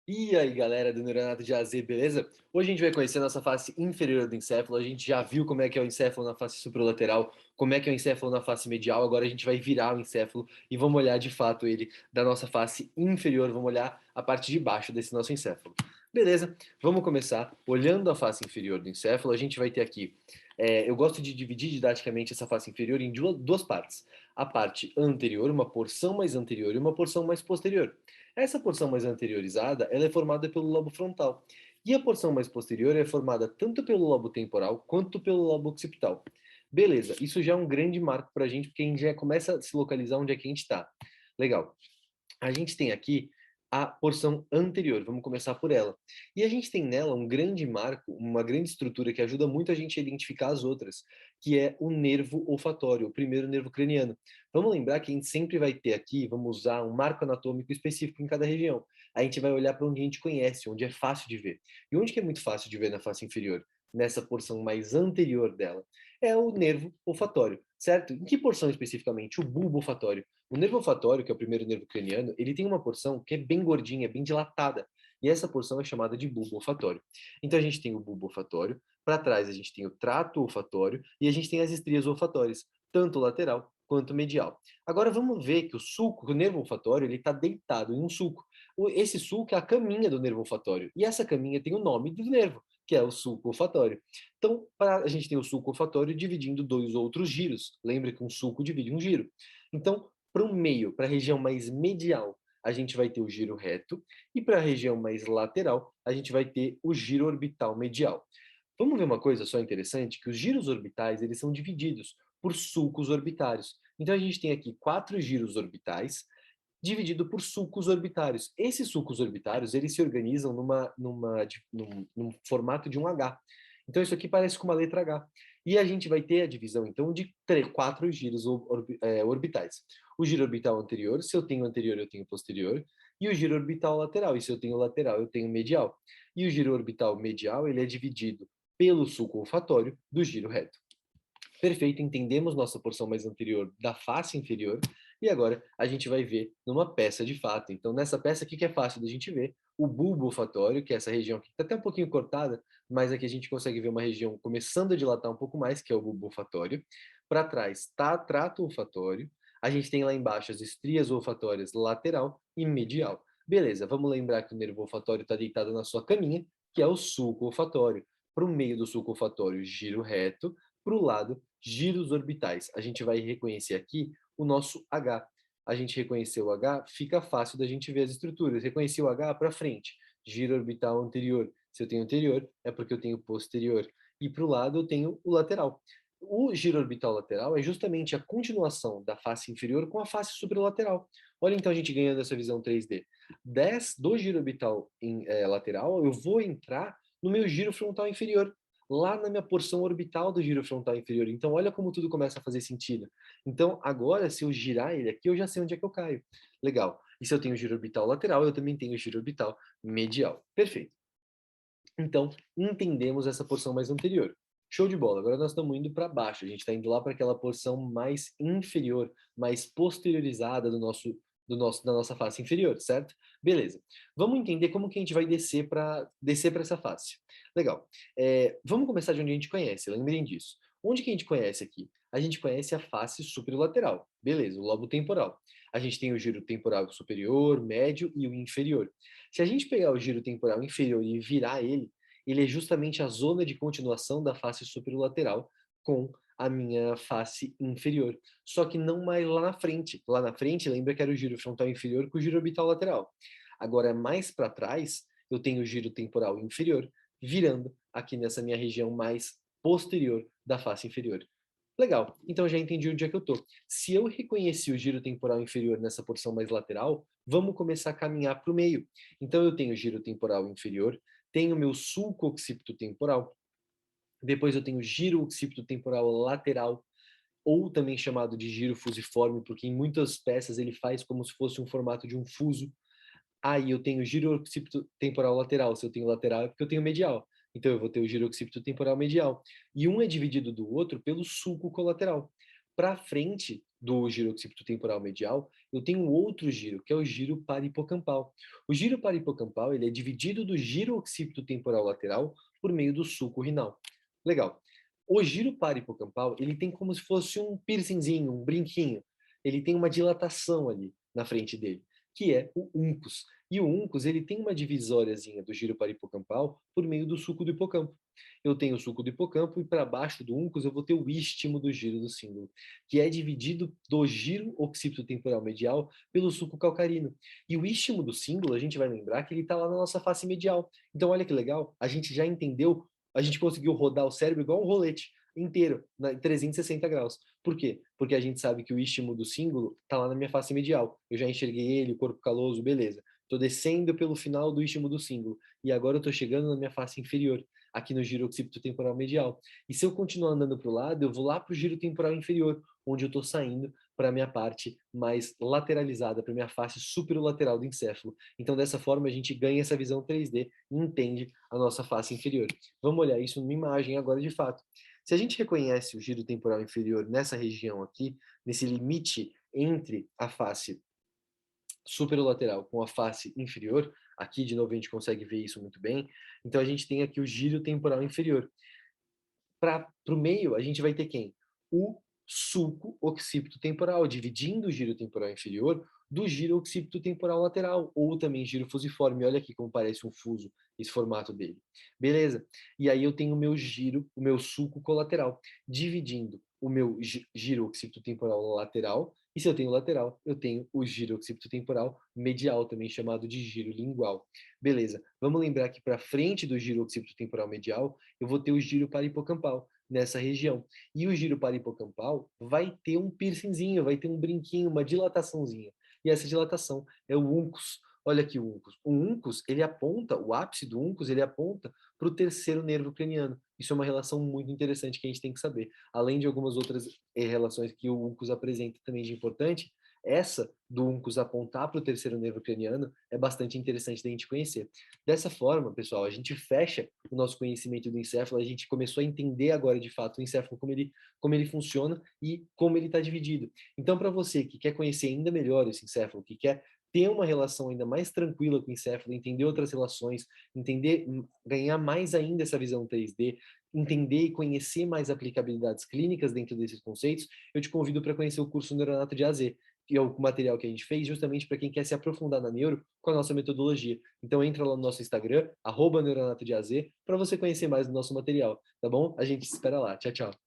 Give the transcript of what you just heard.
E aí, galera do Neuronato de AZ, beleza? Hoje a gente vai conhecer a nossa face inferior do encéfalo. A gente já viu como é que é o encéfalo na face supralateral, como é que é o encéfalo na face medial. Agora a gente vai virar o encéfalo e vamos olhar de fato ele da nossa face inferior. Vamos olhar a parte de baixo desse nosso encéfalo. Beleza? Vamos começar olhando a face inferior do encéfalo. A gente vai ter aqui. Eu gosto de dividir didaticamente essa face inferior em duas partes. A parte anterior, uma porção mais anterior e uma porção mais posterior. Essa porção mais anteriorizada, ela é formada pelo lobo frontal. E a porção mais posterior é formada tanto pelo lobo temporal quanto pelo lobo occipital. Beleza, isso já é um grande marco para a gente, porque a gente já começa a se localizar onde é que a gente está. Legal. A gente tem aqui a porção anterior, vamos começar por ela. E a gente tem nela um grande marco, uma grande estrutura que ajuda muito a gente a identificar as outras, que é o nervo olfatório, o primeiro nervo craniano. Vamos lembrar que a gente sempre vai ter aqui, vamos usar um marco anatômico específico em cada região. A gente vai olhar para onde a gente conhece, onde é fácil de ver. E onde que é muito fácil de ver na face inferior? Nessa porção mais anterior dela. É o nervo olfatório, certo? Em que porção especificamente? O bulbo olfatório. O nervo olfatório, que é o primeiro nervo craniano, ele tem uma porção que é bem gordinha, bem dilatada. E essa porção é chamada de bulbo olfatório. Então a gente tem o bulbo olfatório, para trás a gente tem o trato olfatório e a gente tem as estrias olfatórias, tanto lateral quanto medial. Agora vamos ver que o sulco, o nervo olfatório, ele está deitado em um sulco. Esse sulco é a caminha do nervo olfatório. E essa caminha tem o nome do nervo, que é o sulco olfatório. Então, a gente tem o sulco olfatório dividindo dois outros giros. Lembra que um sulco divide um giro. Então, para o meio, para a região mais medial, a gente vai ter o giro reto, e para a região mais lateral, a gente vai ter o giro orbital medial. Vamos ver uma coisa só interessante, que os giros orbitais, eles são divididos por sulcos orbitários. Então a gente tem aqui 4 giros orbitais, dividido por sulcos orbitários. Esses sulcos orbitários, eles se organizam num formato de um H. Então isso aqui parece com uma letra H. E a gente vai ter a divisão, então, de 4 giros orbitais. O giro orbital anterior, se eu tenho anterior, eu tenho posterior. E o giro orbital lateral, e se eu tenho lateral, eu tenho medial. E o giro orbital medial, ele é dividido pelo sulco olfatório do giro reto. Perfeito, entendemos nossa porção mais anterior da face inferior, e agora a gente vai ver numa peça de fato. Então, nessa peça aqui que é fácil da gente ver, o bulbo olfatório, que é essa região que está até um pouquinho cortada, mas aqui a gente consegue ver uma região começando a dilatar um pouco mais, que é o bulbo olfatório. Para trás está trato olfatório, a gente tem lá embaixo as estrias olfatórias lateral e medial. Beleza, vamos lembrar que o nervo olfatório está deitado na sua caminha, que é o sulco olfatório. Para o meio do sulco olfatório, giro reto, para o lado, giros orbitais. A gente vai reconhecer aqui o nosso H. A gente reconheceu o H, fica fácil da gente ver as estruturas. Reconheci o H para frente, giro orbital anterior. Se eu tenho anterior, é porque eu tenho posterior. E para o lado, eu tenho o lateral. O giro orbital lateral é justamente a continuação da face inferior com a face superlateral. Olha então a gente ganhando essa visão 3D. Do giro orbital lateral, eu vou entrar no meu giro frontal inferior, lá na minha porção orbital do giro frontal inferior. Então, olha como tudo começa a fazer sentido. Então, agora, se eu girar ele aqui, eu já sei onde é que eu caio. Legal. E se eu tenho giro orbital lateral, eu também tenho giro orbital medial. Perfeito. Então, entendemos essa porção mais anterior. Show de bola. Agora nós estamos indo para baixo. A gente está indo lá para aquela porção mais inferior, mais posteriorizada da nossa face inferior, certo? Beleza. Vamos entender como que a gente vai descer para essa face. Legal. Vamos começar de onde a gente conhece. Lembrem disso. Onde que a gente conhece aqui? A gente conhece a face superolateral. Beleza, o lobo temporal. A gente tem o giro temporal superior, médio e o inferior. Se a gente pegar o giro temporal inferior e virar ele, ele é justamente a zona de continuação da face superolateral com a minha face inferior. Só que não mais lá na frente. Lá na frente, lembra que era o giro frontal inferior com o giro orbital lateral. Agora, mais para trás, eu tenho o giro temporal inferior, virando aqui nessa minha região mais posterior da face inferior. Legal, então já entendi onde é que eu estou. Se eu reconheci o giro temporal inferior nessa porção mais lateral, vamos começar a caminhar para o meio. Então eu tenho giro temporal inferior, tenho meu sulco occipito temporal, depois eu tenho giro occipito temporal lateral, ou também chamado de giro fusiforme, porque em muitas peças ele faz como se fosse um formato de um fuso. Aí eu tenho giro occipito temporal lateral. Se eu tenho lateral é porque eu tenho medial. Então eu vou ter o giro occipito temporal medial. E um é dividido do outro pelo sulco colateral. Para frente, do giro occipitotemporal medial, eu tenho um outro giro, que é o giro parahipocampal. O giro parahipocampal, ele é dividido do giro occipitotemporal lateral por meio do sulco rinal. Legal. O giro parahipocampal, ele tem como se fosse um piercingzinho, um brinquinho. Ele tem uma dilatação ali na frente dele, que é o uncus. E o uncus, ele tem uma divisóriazinha do giro parahipocampal por meio do sulco do hipocampo. Eu tenho o sulco do hipocampo e para baixo do uncus eu vou ter o istmo do giro do símbolo, que é dividido do giro occipitotemporal medial pelo sulco calcarino. E o istmo do símbolo, a gente vai lembrar que ele está lá na nossa face medial. Então olha que legal, a gente já entendeu, a gente conseguiu rodar o cérebro igual um rolete inteiro, em 360 graus. Por quê? Porque a gente sabe que o istmo do símbolo está lá na minha face medial. Eu já enxerguei ele, o corpo caloso, beleza. Estou descendo pelo final do istmo do símbolo. E agora eu estou chegando na minha face inferior, aqui no giro occipitotemporal medial. E se eu continuar andando para o lado, eu vou lá para o giro temporal inferior, onde eu estou saindo para a minha parte mais lateralizada, para a minha face superolateral do encéfalo. Então, dessa forma, a gente ganha essa visão 3D e entende a nossa face inferior. Vamos olhar isso numa imagem agora de fato. Se a gente reconhece o giro temporal inferior nessa região aqui, nesse limite entre a face superolateral com a face inferior, aqui de novo a gente consegue ver isso muito bem, então a gente tem aqui o giro temporal inferior. Para o meio, a gente vai ter quem? O sulco occipitotemporal, dividindo o giro temporal inferior do giro occipitotemporal lateral, ou também giro fusiforme. Olha aqui como parece um fuso, esse formato dele. Beleza? E aí eu tenho o meu giro, o meu sulco colateral, dividindo o meu giro occipitotemporal lateral, e se eu tenho lateral, eu tenho o giro occipitotemporal medial, também chamado de giro lingual. Beleza, vamos lembrar que para frente do giro occipitotemporal medial, eu vou ter o giro parahipocampal nessa região. E o giro parahipocampal vai ter um piercingzinho, vai ter um brinquinho, uma dilataçãozinha. E essa dilatação é o uncus. Olha aqui o uncus. O uncus, ele aponta, o ápice do uncus, ele aponta para o terceiro nervo craniano. Isso é uma relação muito interessante que a gente tem que saber. Além de algumas outras relações que o uncus apresenta também de importante, essa do uncus apontar para o terceiro nervo craniano é bastante interessante da gente conhecer. Dessa forma, pessoal, a gente fecha o nosso conhecimento do encéfalo, a gente começou a entender agora de fato o encéfalo, como ele funciona e como ele está dividido. Então, para você que quer conhecer ainda melhor esse encéfalo, que quer ter uma relação ainda mais tranquila com o encéfalo, entender outras relações, entender, ganhar mais ainda essa visão 3D, entender e conhecer mais aplicabilidades clínicas dentro desses conceitos, eu te convido para conhecer o curso Neuronato de A a Z, que é o material que a gente fez justamente para quem quer se aprofundar na neuro com a nossa metodologia. Então entra lá no nosso Instagram, @neuronatodeaz, para você conhecer mais do nosso material, tá bom? A gente te espera lá. Tchau, tchau.